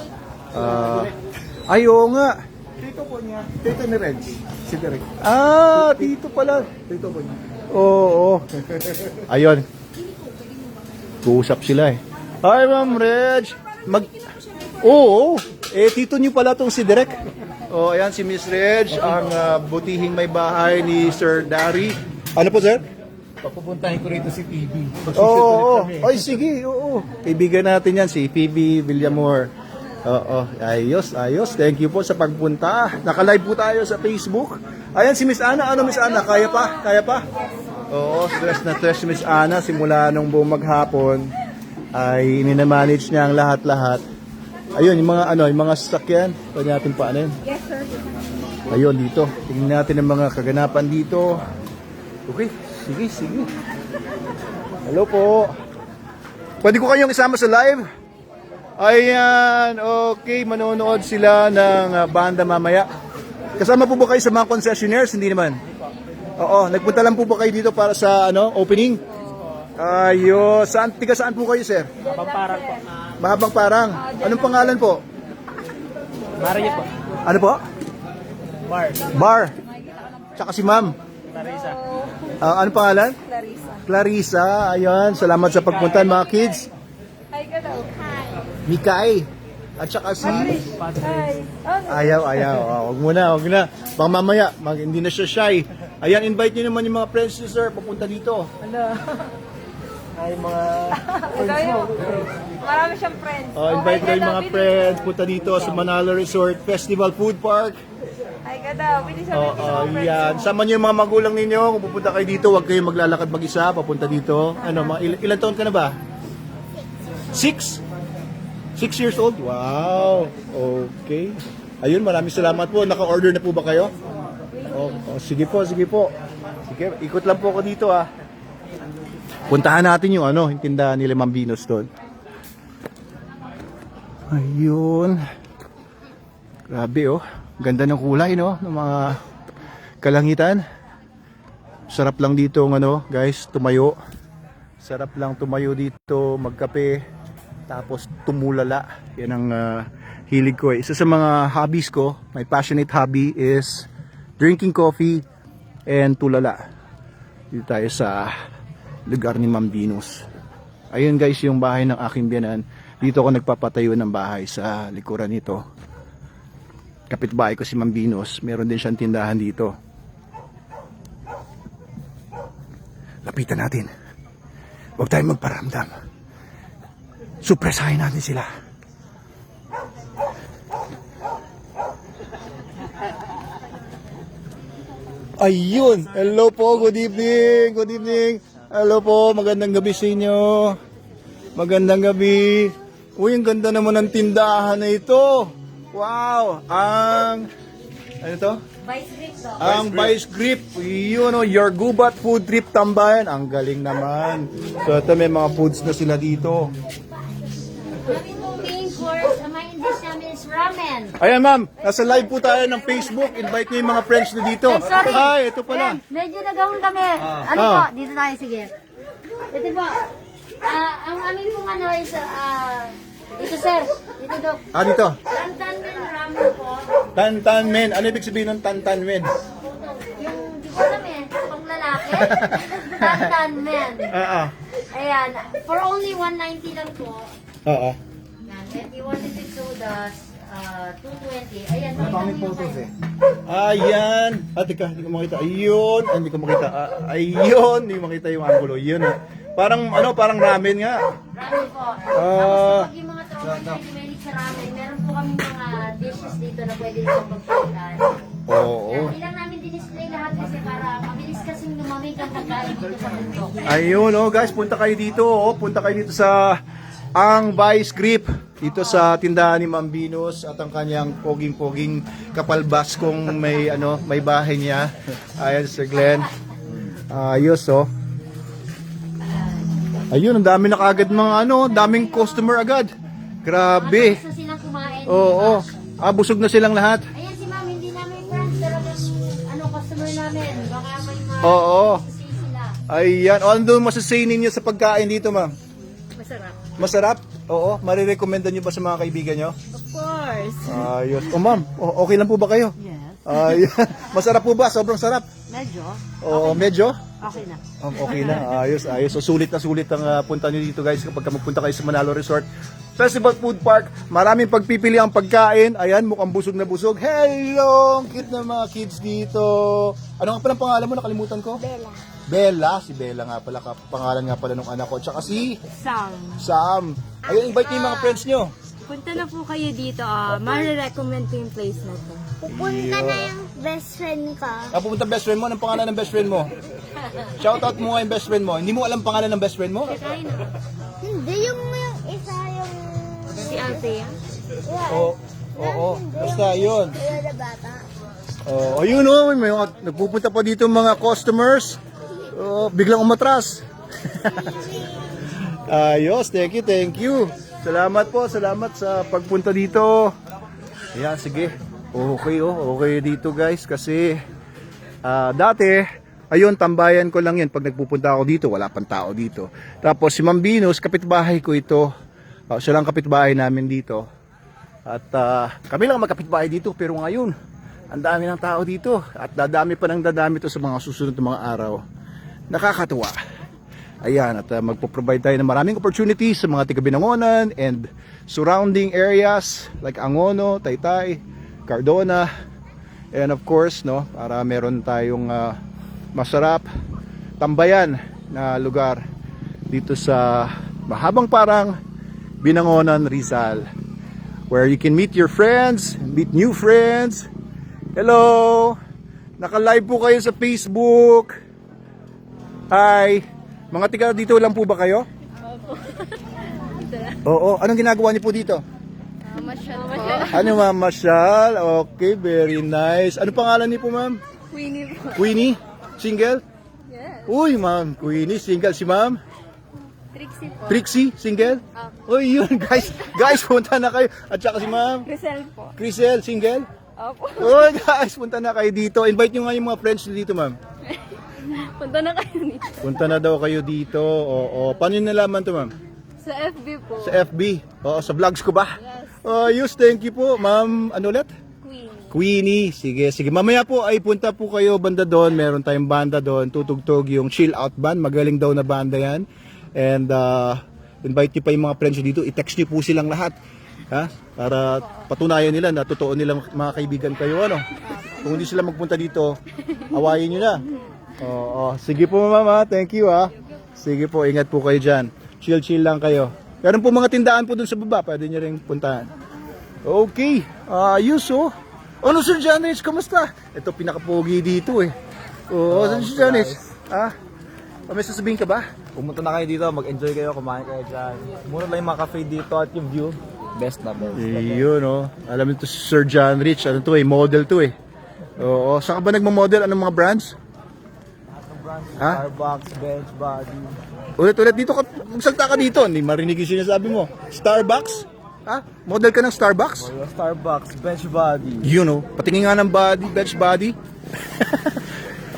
Oo nga. Tito po niya. Tito ni Reg. Si Derek. Dito pala. Tito po niya. Oo. Ayun. Kuusap sila eh. Hi, Ma'am Reg. Oo. Tito niyo pala tong si Derek. Ayan si Miss Reg, ang butihing may bahay ni Sir Dari. Ano po, sir? Papupuntahin ko rito si PB. Oo. Ay, sige. Oo. Kaibigan natin yan, si PB Villamor. Oo. Ayos. Thank you po sa pagpunta. Naka-live po tayo sa Facebook. Ayan si Miss Ana. Ano, Miss Ana? Kaya pa? Oo, stress na stress si Miss Ana. Simula nung buong maghapon ay minamanage niya ang lahat-lahat. Ayun, yung mga sasakyan. Pwede natin pa yun? Yes, sir. Ayun, dito. Tingnan natin ang mga kaganapan dito. Okay, sige. Hello po. Pwede ko kayong isama sa live? Ayan, okay. Manonood sila ng banda mamaya. Kasama po ba kayo sa mga concessionaires? Hindi naman. Oo, nagpunta lang po ba kayo dito para sa opening? Ayos. Tiga saan po kayo, sir? Pamparang po. Mahabang Parang. Anong pangalan po? Maria po. Ano po? Bar. Bar. Tsaka si ma'am. Larissa. Anong pangalan? Clarissa. Ayun. Salamat sa pagpunta mga kids. Mikay. At saka si... Ayaw. Wag muna. Baka mamaya, hindi na siya shy. Ayan, invite niyo naman yung mga friends niyo, sir. Papunta dito. Ay, mga friends mo. Marami siyang friends. Invite kayo yung mga friends. Punta dito sa Manalo Resort Festival Food Park. Ay, ganda. Pwede siya Yan. Sama niyo yung mga magulang ninyo. Kung pupunta kayo dito, huwag kayong maglalakad mag-isa. Papunta dito. Ilan taon ka na ba? 6 years old? Wow. Okay. Ayun, maraming salamat po. Naka-order na po ba kayo? Sige po. Sige, ikot lang po ako dito Puntahan natin yung yung tindahan nila Ma'am Venus doon. Ayun. Grabe Ganda ng kulay ng mga kalangitan. Sarap lang dito guys, tumayo. Sarap lang tumayo dito, magkape, tapos tumulala. Yan ang hilig ko Isa sa mga hobbies ko, my passionate hobby is drinking coffee and tulala. Dito tayo sa lugar ni Ma'am Venus. Ayun guys, yung bahay ng aking biyanan. Dito ako nagpapatayo ng bahay sa likuran nito. Kapitbahay ko si Ma'am Venus. Meron din siyang tindahan dito. Lapitan natin. Huwag tayong magparamdam. Supresahin natin sila. Ayun. Hello po. Good evening. Good evening. Hello po. Magandang gabi sa inyo. Magandang gabi. Uy, ang ganda naman ng tindahan na ito. Wow. Ano to? Vice grip to. Ang Vice Grip. Yun o, Your Gubat Food Trip Tambayan. Ang galing naman. So ito may mga foods na sila dito. Kami po main course, ang main dish namin is ramen. Ayan ma'am, nasa live po tayo ng Facebook. Invite niyo yung mga friends na dito. sorry. Ay, ito pala. Medyo nagawin kami. Ano Ah. po? Dito tayo, sige. Ito po, ang amin pong ano is, dito sir, dito dok. Dito. Tantan men ramen po. Tantan men. Ano ibig sabihin ng tantan men? Yung, di ko alam eh, pang lalaki. Tantan men. Ayan, for only 190 lang po. Oo. Yan, 21 little sodas, 220. Ayan, kami photos eh. Ayan. Teka, hindi ko makita. Ayun. Hindi ko makita. Ayun. Hindi ko makita yung angulo. Yun. Parang, parang ramen nga. Ramen po. Tapos kapag yung mga tropa na hindi sa ramen, meron po kami mga dishes dito na pwede nyo pagpalitan. Oo. Hindi lang namin dinisplay lahat kasi para mabilis kasing lumamig ang pagkain dito sa bundok. Ayun, guys. Punta kayo dito. Punta kayo dito sa ang Vice Grip. Dito sa tindahan ni Ma'am Venus at ang kanyang poging-poging kapalbas kung may bahay niya. Ayan, Sir Glenn. Ayos, oh. Ayun, ang dami na kagad mga daming customer agad. Grabe. Gusto silang kumain. Oo. Busog na silang lahat. Ayan si ma'am, hindi namin friends pero customer namin. Baka may mga Oo. kasi sila. Ayan. Ano doon masasay ninyo sa pagkain dito, ma'am? Masarap. Masarap? Oo. Marirecommenda nyo ba sa mga kaibigan nyo? Of course. Ayos. Ma'am, okay lang po ba kayo? Yes. Ayan. Masarap po ba? Sobrang sarap? Medyo. Oo, medyo? Okay na. Okay na. Ayos, ayos. So, sulit na sulit ang punta nyo dito, guys, kapag magpunta kayo sa Manalo Resort Festival Food Park. Maraming pagpipili ang pagkain. Ayan, mukhang busog na busog. Hello! Ang cute na mga kids dito. Ano nga pala ang pangalan mo? Nakalimutan ko? Bella. Bella. Si Bella nga pala. Pangalan nga pala nung anak ko. Tsaka si Sam. Sam. Ayun, invite niyo yung mga friends nyo. Punta na po kayo dito. Marirecommend ko yung place na to. Pupunta na yung best friend ko. pupunta best friend mo. Anong pangalan ng best friend mo? Shoutout mo nga yung best friend mo. Hindi mo alam pangalan ng best friend mo? Hindi, yung isa yung... Si Althea? Oo. Basta yun. Kaya bata. Ayun may mga, nagpupunta pa dito mga customers. Biglang umatras. Ayos, thank you. Salamat po, salamat sa pagpunta dito. Ayan, sige. Okay dito guys kasi dati, ayun, tambayan ko lang yan pag nagpupunta ako dito, wala pang tao dito. Tapos si Ma'am Venus, kapitbahay ko ito. Siya lang kapitbahay namin dito. At kami lang magkapitbahay dito pero ngayon, ang dami ng tao dito at dadami pa ng dadami to sa mga susunod na mga araw. Nakakatuwa. Ayan, at magpo-provide tayo ng maraming opportunities sa mga taga-Binangonan and surrounding areas like Angono, Taytay, Cardona, and of course, para meron tayong masarap tambayan na lugar dito sa mahabang parang Binangonan, Rizal, where you can meet your friends, meet new friends. Hello! Naka-live po kayo sa Facebook. Hi! Mga tiga dito lang po ba kayo? Oo. Anong ginagawa niyo po dito? Masyal po. Ano ma'am? Masyal? Okay, very nice. Ano pangalan niyo po ma'am? Queenie po. Queenie? Single? Yes. Uy ma'am, Queenie, single. Si ma'am? Trixie po. Trixie, single? Uy yun guys. Guys, punta na kayo. At saka si ma'am? Crisel po. Crisel, single? Opo. Uy guys, punta na kayo dito. Invite nyo nga yung mga friends nyo dito ma'am. Punta na kayo dito. Punta na daw kayo dito. Oo. Paano nyo nalaman to ma'am? Sa FB po. Sa FB? Oo, sa vlogs ko ba? Yes. Thank you po. Ma'am, ano ulit? Queenie. Sige. Mamaya po ay punta po kayo banda doon. Meron tayong banda doon. Tutugtog yung Chill Out Band. Magaling daw na banda yan. And invite nyo pa yung mga friends nyo dito. I-text nyo po silang lahat. Ha? Para patunayan nila na totoo nilang mga kaibigan kayo. Kung hindi sila magpunta dito, awayin nyo na. Oo. Sige po mama. Thank you ha. Sige po. Ingat po kayo dyan. Chill lang kayo. Meron po mga tindahan po dun sa baba. Pwede nyo rin puntahan. Okay. Ayos oh. Ano Sir Janrich? Kamusta? Ito pinakapogi dito eh. Oo, saan si Janice? Ah? May sasabihin ka ba? Pumunta na kayo dito, mag-enjoy kayo, kumain kayo dyan. Mura lang yung mga cafe dito at yung view. Best na best. Yun, oh. Alam mo to si Sir John Rich. Ano to eh, model to eh. Oo, saan ka ba nagmamodel? Anong mga brands? Ha? Starbucks, Bench Body. Ulit, dito ka, magsalta ka dito. Hindi marinig yung sinasabi mo. Starbucks? Ha? Model ka ng Starbucks? Starbucks, Bench Body. Yun, oh. Patingin nga ng body, bench body.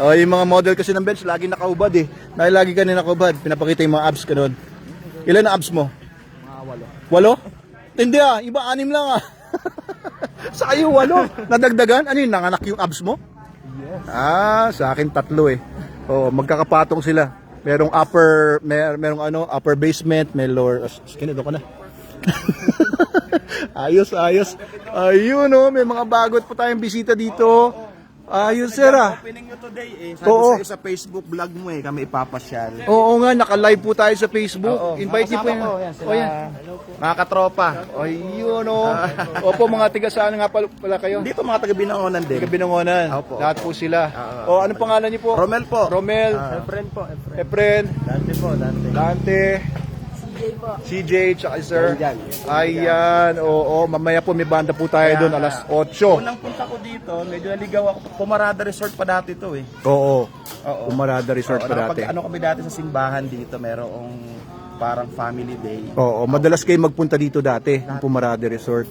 Oh, yung mga model kasi ng bench, lagi nakaubad eh. Dahil lagi ka na nakaubad, pinapakita yung mga abs ka doon. Ilan na abs mo? Mga 8. 8? Hindi ah, iba 6 lang ah. Sa kayo 8? Nadagdagan? Ano yun, nanganak yung abs mo? Yes. Ah, sa akin 3 eh. Oh, magkakapatong sila. Merong merong upper basement, may lower. Doon ka na. Ayos. Ayun oh, may mga bagot pa tayong bisita dito. Ayos, sir ah. Opening nyo today eh. Oo. Sabi sa'yo sa Facebook vlog mo eh, kami ipapasyal. Oo nga, naka-live po tayo sa Facebook. Invite niyo po Kasama ko, yan sila. Mga katropa. Ayun oh. Opo, mga tiga saan nga pala kayo? Dito mga taga-Binangonan din. Tiga Binangonan. Opo. Lahat po sila. Oh, anong pangalan niyo po? Romel po. Romel. Efren po, Efren. Efren. Dante po, Dante. Dante. CJ, tsaka sir. Ayan, oo. Mamaya po may banda po tayo doon, alas 8. Unang punta ko dito, medyo naligaw ako. Pumarada Resort pa dati to eh. Oo. Oo. Pumarada Resort pa dati. Ano kami dati sa simbahan dito, merong parang family day. Oo, madalas kayo magpunta dito dati, yung Pumarada Resort.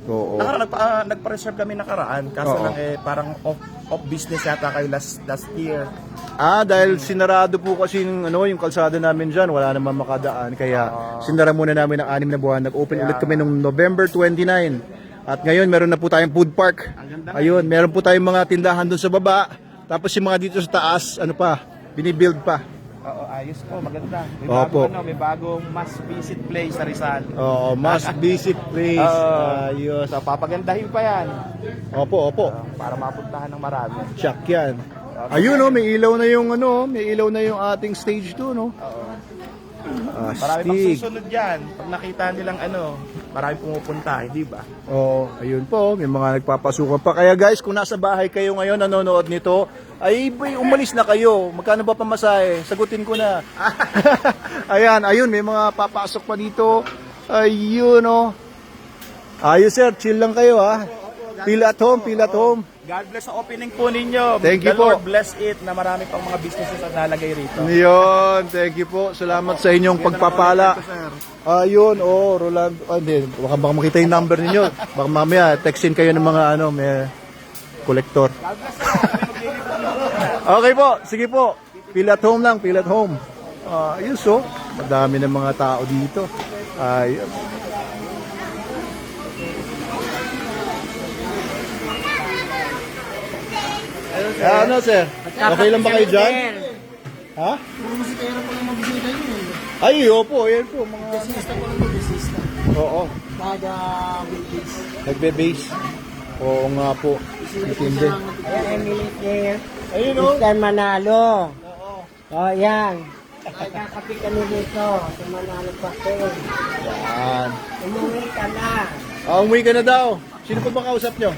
Oo. Nagpa-reserve kami nakaraan, kaso Oo. lang eh parang off business yata kayo last year. Ah, dahil sinarado po kasi yung kalsada namin dyan, wala naman makadaan. Kaya sinara muna namin ang 6 na buwan. Nag-open ulit kami noong November 29. At ngayon, meron na po tayong food park. Ayun, meron po tayong mga tindahan doon sa baba. Tapos yung mga dito sa taas, binibuild pa. Oo, ayos po, maganda. May Opo. bagong, may bagong must visit place sa Rizal. Oo, must visit place. Ayos. So, papagandahin pa yan. Opo. Para mapuntahan ng marami. Check yan. Ayun may ilaw na yung may ilaw na yung ating stage 2, no? Marami pang Astig. susunod dyan. Pag nakita nilang marami pumupunta, hindi ba? Oo, ayun po, may mga nagpapasukan pa. Kaya guys, kung nasa bahay kayo ngayon nanonood nito, ay umalis na kayo. Magkano ba pamasahe? Sagutin ko na. Ayun, may mga papasok pa dito. Ayun, oh. Ayos sir, chill lang kayo ha. Feel at home. God bless sa opening po ninyo. Thank you The Lord po. bless it na marami pang mga businesses at nalagay rito. Yun, thank you po. Salamat sa inyong pagpapala. Ayun, Rolando. Hindi, baka makita yung number ninyo. Baka mamaya, textin kayo ng mga may kolektor. Okay po, sige po. Feel at home lang, feel at home. Ayun madami ng mga tao dito. Ayun. Ano sir? Okay lang ba kayo dyan? Ha? Ay, opo, yan po. Mga... Oo. Nagbe-base. Oo nga po. Matindi. Ayan, Emily Claire. Ayun Mr. Manalo. Oo, yan. Nagkakapi kami dito sa Manalo Cafe. Yan. Umuwi ka na. Umuwi ka na daw. Sino pa ba kausap nyo?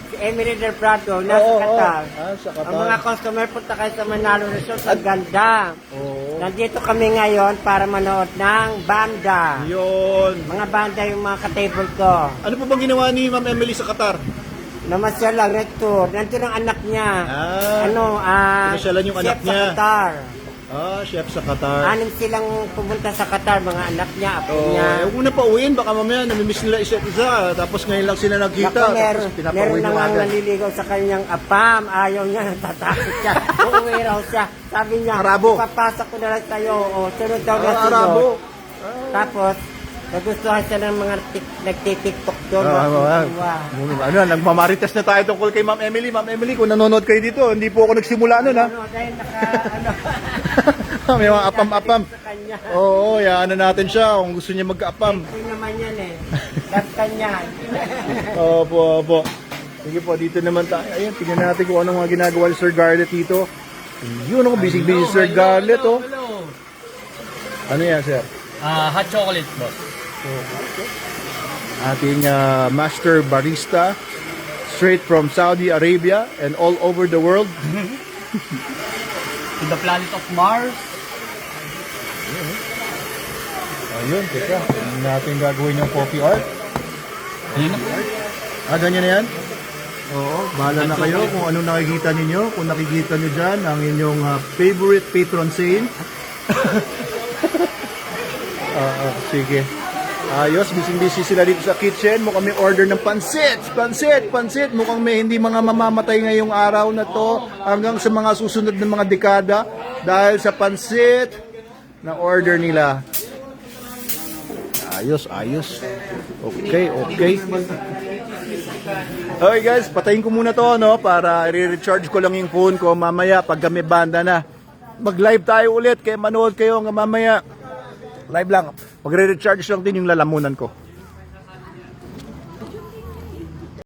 Si Emily Del Prado, nasa Qatar. Sa Qatar. Ang mga customer, punta kayo sa Manalo Resort. Ang ganda. Oo. Nandito kami ngayon para manood ng banda. Yun. Mga banda yung mga ka-table ko. Ano po bang ginawa ni Ma'am Emily sa Qatar? Namasyal lang, red tour. Nandito ang anak niya. Pinasyalan yung anak chef niya. sa Qatar. Chef sa Qatar. 6 silang pumunta sa Qatar, mga anak niya, apo Oh, niya. una pa uwiin, baka mamaya namimiss nila isa't isa. Tapos ngayon lang sila nagkita. Naku, Tapos meron pinapauwi na mo nga agad. naliligaw sa kanyang apam. Ayaw niya, natatakot siya. Uuwi raw siya. Sabi niya, Arabo. papasok ko na lang sa'yo. O, sunod daw na Arabo. Tapos, nagustuhan siya ng mga nagtitiktok doon. Nagmamarites na tayo tungkol kay Ma'am Emily. Ma'am Emily, kung nanonood kayo dito, hindi po ako nagsimula nun ha. Dahil May mga apam-apam. sa kanya. Oo, yaan na natin siya kung gusto niya magka-apam. Ito naman yan eh. Gagtan yan. Opo. Sige po, dito naman tayo. Ayun, tingnan natin kung anong mga ginagawa ni Sir Garlet dito. Yun ako, busy Sir Garlet oh. Ano yan, sir? Hot chocolate, boss. Ating master barista straight from Saudi Arabia and all over the world. To the planet of Mars. Ayun, teka. Hindi natin gagawin yung coffee art. Ayun na po. Ganyan na yan? Oo, bahala na kayo kung ano nakikita ninyo. Kung nakikita nyo dyan, ang inyong favorite patron saint. Sige. Ayos, busy sila dito sa kitchen. Mukhang may order ng pansit. Pansit. Mukhang may hindi mga mamamatay ngayong araw na to hanggang sa mga susunod na mga dekada dahil sa pansit na order nila. Ayos. Okay. Okay guys, patayin ko muna to, no, para i-recharge ko lang yung phone ko mamaya pag kami banda na. Mag-live tayo ulit, kaya manood kayo nga mamaya. Live lang. Magre-recharge lang din yung lalamunan ko.